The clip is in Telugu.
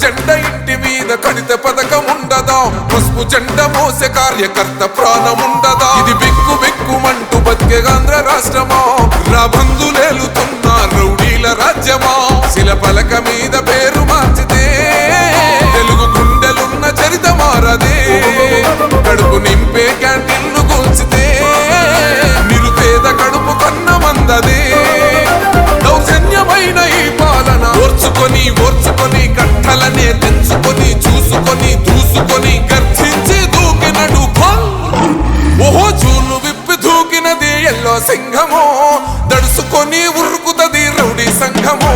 జెండ ఇంటి మీద కడిత పథకం ఉండదా పసుపు జెండ మోసే కార్యకర్త ప్రాణముండదా ఇది బిక్కు బిక్కుమంటూ బతికే ఆంధ్ర రాష్ట్రమా రాబందులేలుతున్న రౌడీల రాజ్యమా శిల పలక మీద పేరు మార్చితే తెలుగు గుండెలున్న చరిత మారదే కడుపు నింపే క్యాంటీన్లు కూల్చితే నిరుపేద కడుపు కన్న మందదే దౌర్జన్యమైన ఈ పాలన ఓర్చుకొని ఓర్చుకొని కట్టలనే తెంచుకొని చూసుకొని దూసుకొని గర్జించి దూకినడు ఓహో చూలు విప్పి దూకినది ఎల్లో సింహమో దడుసుకొని ఉరుకుతది రౌడీ సంఘమో